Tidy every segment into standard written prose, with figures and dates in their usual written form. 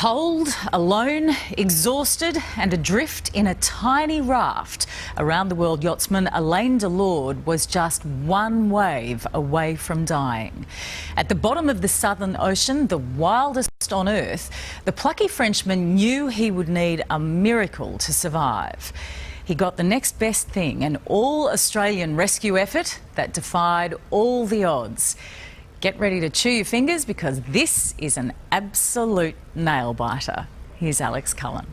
Cold, alone, exhausted and adrift in a tiny raft, around-the-world yachtsman Alain Delord was just one wave away from dying. At the bottom of the Southern Ocean, the wildest on Earth, the plucky Frenchman knew he would need a miracle to survive. He got the next best thing, an all-Australian rescue effort that defied all the odds. Get ready to chew your fingers because this is an absolute nail-biter. Here's Alex Cullen.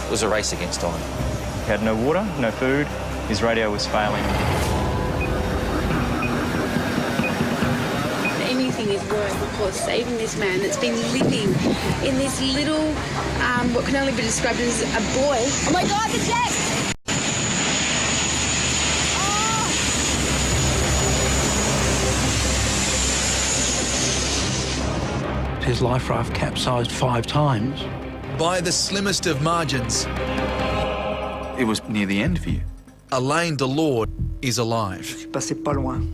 It was a race against time. He had no water, no food, his radio was failing. Anything is worth, of course, saving this man that's been living in this little, what can only be described as a boy. Oh my God, the jet! His life raft capsized 5 times. By the slimmest of margins, it was near the end for you. Alain Delord is alive. Passé pas loin.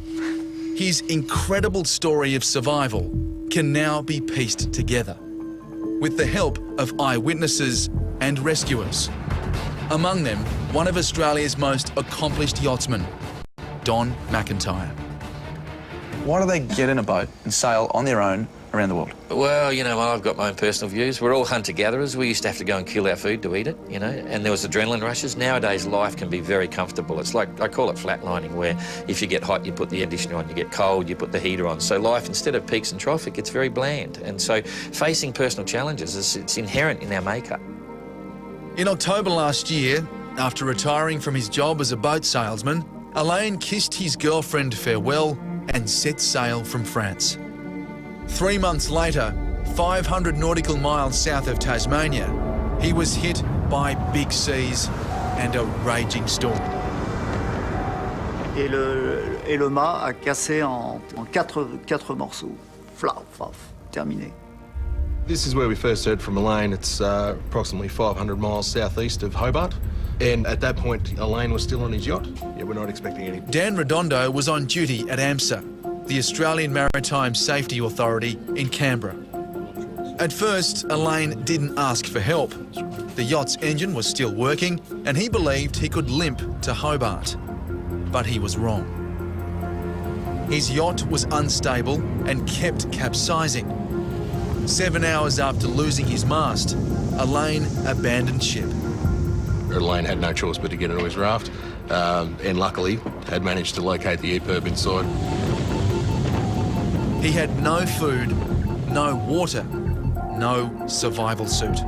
His incredible story of survival can now be pieced together with the help of eyewitnesses and rescuers. Among them, one of Australia's most accomplished yachtsmen, Don McIntyre. Why do they get in a boat and sail on their own around the world? Well, you know, I've got my own personal views. We're all hunter-gatherers. We used to have to go and kill our food to eat it, you know, and there was adrenaline rushes. Nowadays, life can be very comfortable. It's like, I call it flatlining, where if you get hot, you put the air conditioner on, you get cold, you put the heater on. So life, instead of peaks and troughs, it gets very bland. And so facing personal challenges, it's inherent in our makeup. In October last year, after retiring from his job as a boat salesman, Alain kissed his girlfriend farewell and set sail from France. 3 months later, 500 nautical miles south of Tasmania, he was hit by big seas and a raging storm. Et le mât a cassé en quatre morceaux. Flaf, terminé. This is where we first heard from Alain. It's approximately 500 miles southeast of Hobart. And at that point, Alain was still on his yacht. Yeah, we're not expecting any. Dan Redondo was on duty at AMSA, the Australian Maritime Safety Authority in Canberra. At first, Alain didn't ask for help. The yacht's engine was still working and he believed he could limp to Hobart. But he was wrong. His yacht was unstable and kept capsizing. 7 hours after losing his mast, Alain abandoned ship. Alain had no choice but to get into his raft, and luckily had managed to locate the EPIRB inside. He had no food, no water, no survival suit.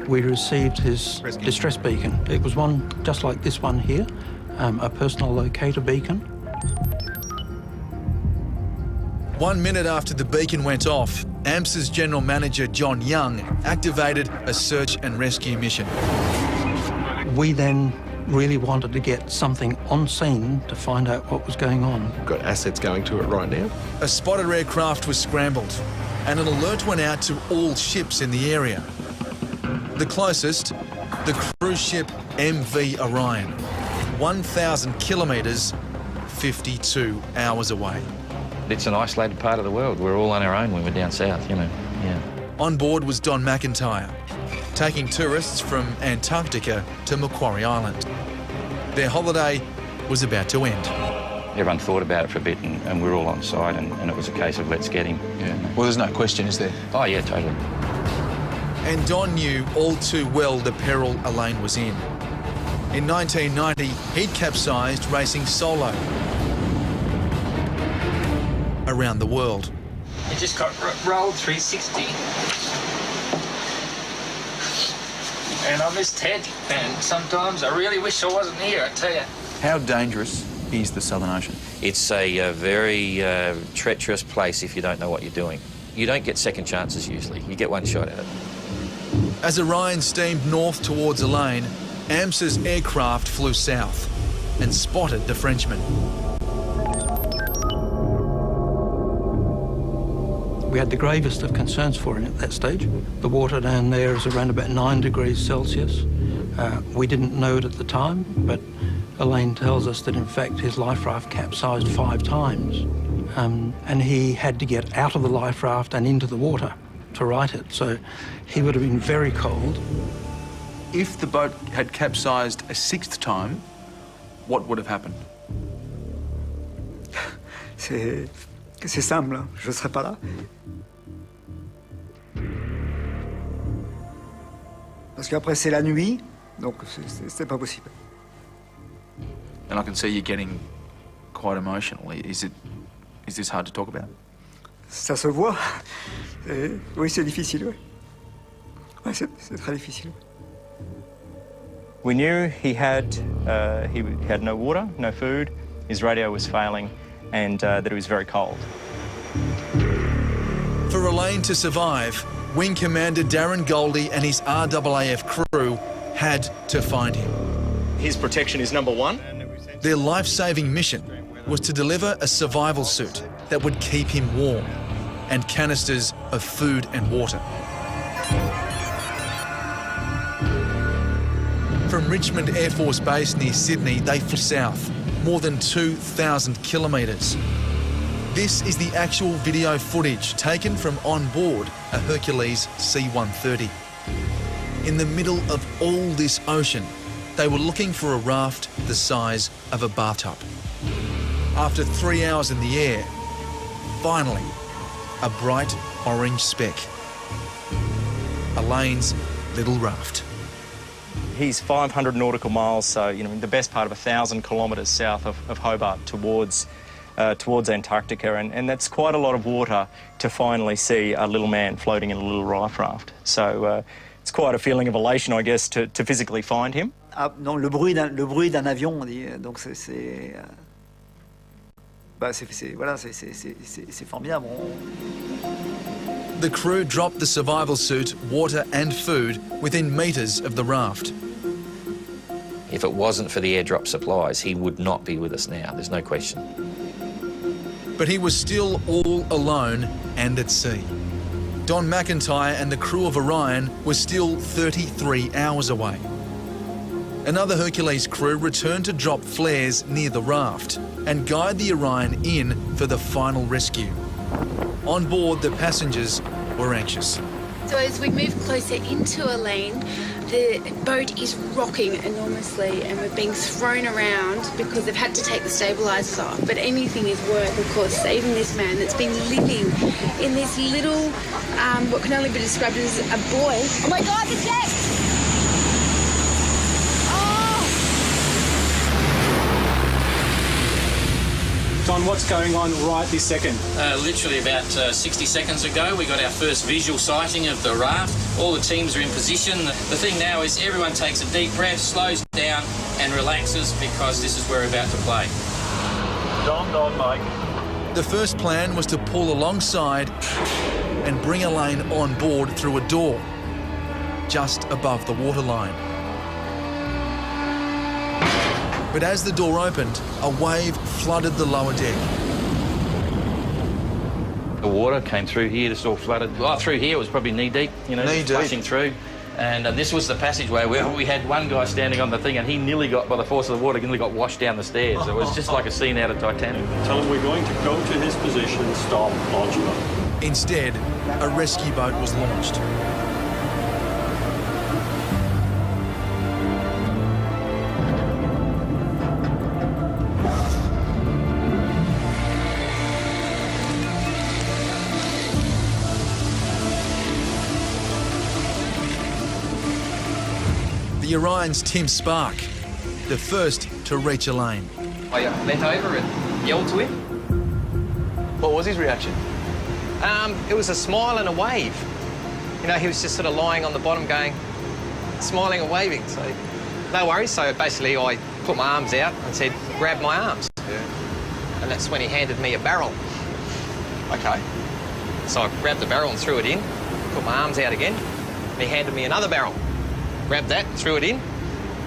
We received his distress beacon. It was one just like this one here, a personal locator beacon. 1 minute after the beacon went off, AMSA's General Manager John Young activated a search and rescue mission. We then really wanted to get something on scene to find out what was going on. Got assets going to it right now. A spotter aircraft was scrambled and an alert went out to all ships in the area. The closest, the cruise ship MV ORION, 1,000 kilometres, 52 hours away. It's an isolated part of the world. We're all on our own when we're down south, you know, yeah. On board was Don McIntyre, taking tourists from Antarctica to Macquarie Island. Their holiday was about to end. Everyone thought about it for a bit and we were all on side and it was a case of let's get him. Yeah. Well, there's no question, is there? Oh, yeah, totally. And Don knew all too well the peril Alain was in. In 1990, he'd capsized racing solo around the world. It just got rolled 360. And I missed Ted, and sometimes I really wish I wasn't here, I tell you. How dangerous is the Southern Ocean? It's a very treacherous place if you don't know what you're doing. You don't get second chances usually. You get one shot at it. As Orion steamed north towards Alain, AMSA's aircraft flew south and spotted the Frenchman. We had the gravest of concerns for him at that stage. The water down there is around about 9 degrees Celsius. We didn't know it at the time, but Elaine tells us that in fact his life raft capsized 5 times. And he had to get out of the life raft and into the water to right it. So he would have been very cold. If the boat had capsized a 6th time, what would have happened? C'est simple, hein. Je ne serais pas là. Parce qu'après c'est la nuit, donc c'est pas possible. And I can see you getting quite emotional. Is this hard to talk about? Ça se voit. Oui, c'est difficile, oui. Ouais, c'est très difficile. We knew he had no water, no food, his radio was failing, and that it was very cold. For Elaine to survive, Wing Commander Darren Goldie and his RAAF crew had to find him. His protection is number one. Their life-saving mission was to deliver a survival suit that would keep him warm and canisters of food and water. From Richmond Air Force Base near Sydney, they flew south, more than 2,000 kilometres. This is the actual video footage taken from on board a Hercules C-130. In the middle of all this ocean, they were looking for a raft the size of a bathtub. After 3 hours in the air, finally, a bright orange speck. Elaine's little raft. He's 500 nautical miles, so in the best part of 1,000 kilometres south of Hobart towards Antarctica, and that's quite a lot of water to finally see a little man floating in a little life raft. So it's quite a feeling of elation, I guess, to physically find him. Ah, non, le bruit d'un avion, on dit, donc c'est formidable. The crew dropped the survival suit, water and food within metres of the raft. If it wasn't for the airdrop supplies, he would not be with us now, there's no question. But he was still all alone and at sea. Don McIntyre and the crew of Orion were still 33 hours away. Another Hercules crew returned to drop flares near the raft and guide the Orion in for the final rescue. On board, the passengers were anxious. So as we move closer into Elaine, the boat is rocking enormously and we're being thrown around because they've had to take the stabilisers off. But anything is worth, of course, saving this man that's been living in this little, what can only be described as a boy. Oh my God, the deck! Don, what's going on right this second? Literally about 60 seconds ago, we got our first visual sighting of the raft. All the teams are in position. The thing now is everyone takes a deep breath, slows down and relaxes because this is where we're about to play. Don, Mike. The first plan was to pull alongside and bring Elaine on board through a door just above the waterline. But as the door opened, a wave flooded the lower deck. The water came through here, just all flooded. Well, through here it was probably knee-deep, splashing through. And this was the passageway where we had one guy standing on the thing and he nearly got, by the force of the water, nearly got washed down the stairs. It was just like a scene out of Titanic. Tell him we're going to go to his position, stop, launch him up. Instead, a rescue boat was launched. The Orion's Tim Spark, the first to reach Elaine. I leant over and yelled to him. What was his reaction? It was a smile and a wave. He was just sort of lying on the bottom going, smiling and waving. So, no worries. So basically I put my arms out and said, grab my arms. Yeah. And that's when he handed me a barrel. Okay. So I grabbed the barrel and threw it in, put my arms out again, and he handed me another barrel. Grabbed that, threw it in,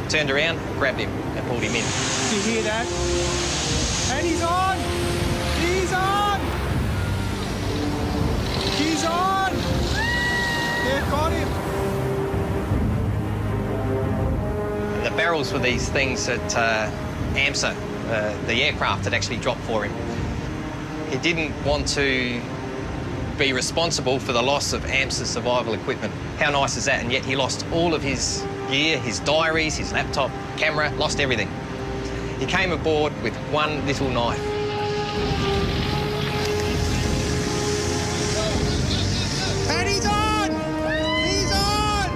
turned around, grabbed him and pulled him in. Do you hear that? And he's on! He's on! He's on! They've got him. The barrels were these things at AMSA, the aircraft that actually dropped for him. He didn't want to be responsible for the loss of AMSA's survival equipment. How nice is that? And yet he lost all of his gear, his diaries, his laptop, camera, lost everything. He came aboard with one little knife. And he's on! He's on!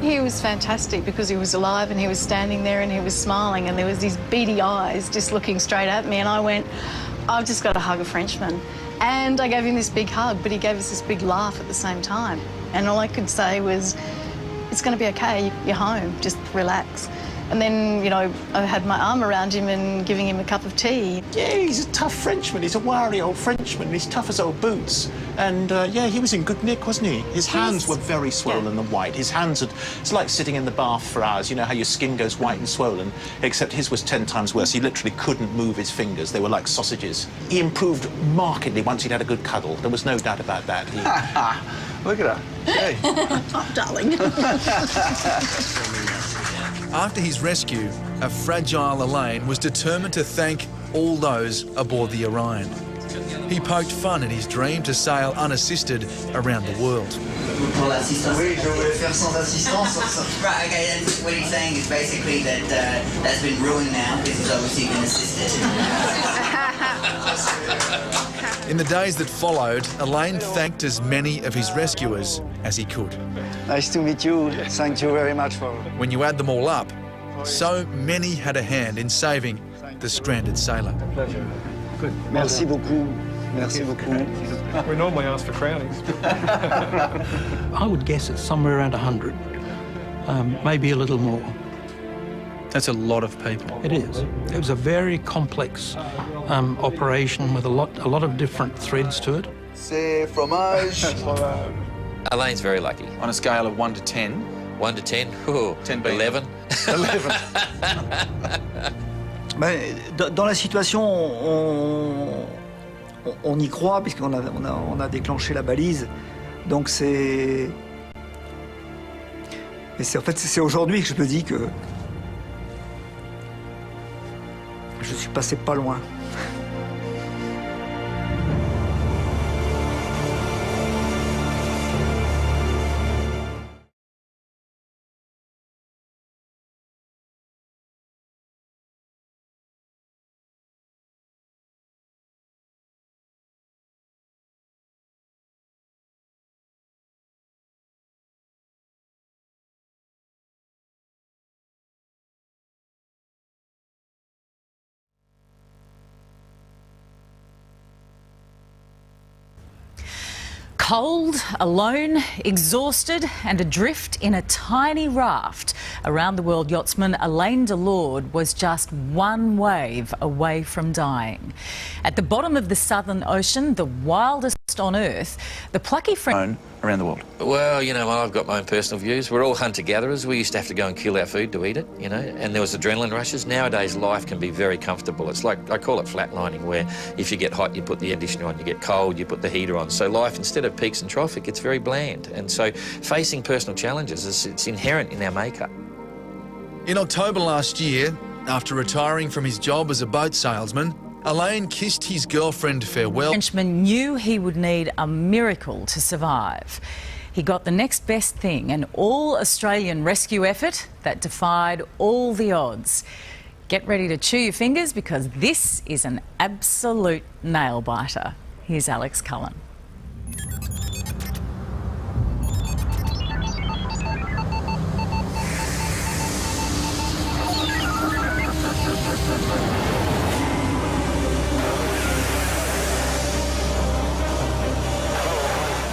He was fantastic because he was alive and he was standing there and he was smiling and there was these beady eyes just looking straight at me and I went, I've just got to hug a Frenchman. And I gave him this big hug, but he gave us this big laugh at the same time. And all I could say was, it's going to be okay, you're home, just relax. And then, you know, I had my arm around him and giving him a cup of tea. Yeah, he's a tough Frenchman. He's a wiry old Frenchman. He's tough as old boots. And, yeah, he was in good nick, wasn't he? His hands were very swollen and white. His hands had... It's like sitting in the bath for hours. You know how your skin goes white and swollen? Except his was 10 times worse. He literally couldn't move his fingers. They were like sausages. He improved markedly once he'd had a good cuddle. There was no doubt about that. He... Look at her. Hey. Oh, darling. After his rescue, a fragile Elaine was determined to thank all those aboard the Orion. He poked fun at his dream to sail unassisted around the world. Right, okay, then what he's saying is basically that that's been ruined now because he's obviously been assisted. In the days that followed, Elaine thanked as many of his rescuers as he could. Nice to meet you. Thank you very much for... When you add them all up, so many had a hand in saving the stranded sailor. Pleasure. Good. Merci beaucoup. Merci beaucoup. We normally ask for crownies. I would guess it's somewhere around 100, maybe a little more. That's a lot of people. It is. It was a very complex operation with a lot of different threads to it. C'est fromage. Elaine's very lucky. On a scale of 1 to 10? 1 to 10? Oh, 10 being 11. 11. Dans la situation, on y croit puisqu'on a déclenché la balise. Donc c'est... En fait, c'est aujourd'hui que je me dis que je suis passé pas loin. Cold, alone, exhausted and adrift in a tiny raft, around the world yachtsman Alain Delord was just one wave away from dying. At the bottom of the Southern Ocean, the wildest on Earth, the plucky French... around the world? Well, you know, I've got my own personal views. We're all hunter-gatherers. We used to have to go and kill our food to eat it, you know, and there was adrenaline rushes. Nowadays, life can be very comfortable. It's like, I call it flatlining, where if you get hot, you put the air conditioner on, you get cold, you put the heater on. So life, instead of peaks and troughs, it gets very bland. And so facing personal challenges, it's inherent in our makeup. In October last year, after retiring from his job as a boat salesman, Alain kissed his girlfriend farewell. The Frenchman knew he would need a miracle to survive. He got the next best thing, an all-Australian rescue effort that defied all the odds. Get ready to chew your fingers because this is an absolute nail-biter. Here's Alex Cullen.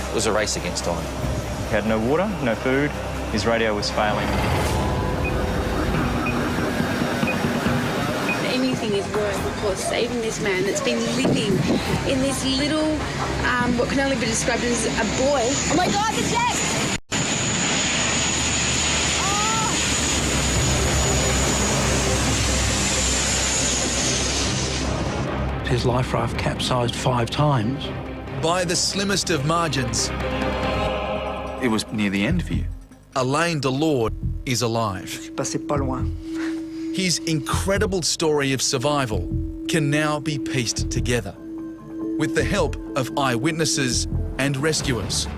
It was a race against time. He had no water, no food. His radio was failing. Anything is worth, of course, saving this man that's been living in this little, what can only be described as a boy. Oh my God, the jet! His life raft capsized 5 times. By the slimmest of margins, It was near the end for you. Alain Delord is alive. Passé pas loin. His incredible story of survival can now be pieced together with the help of eyewitnesses and rescuers.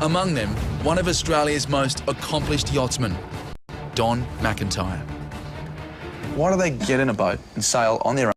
Among them, one of Australia's most accomplished yachtsmen, Don McIntyre. Why do they get in a boat and sail on their own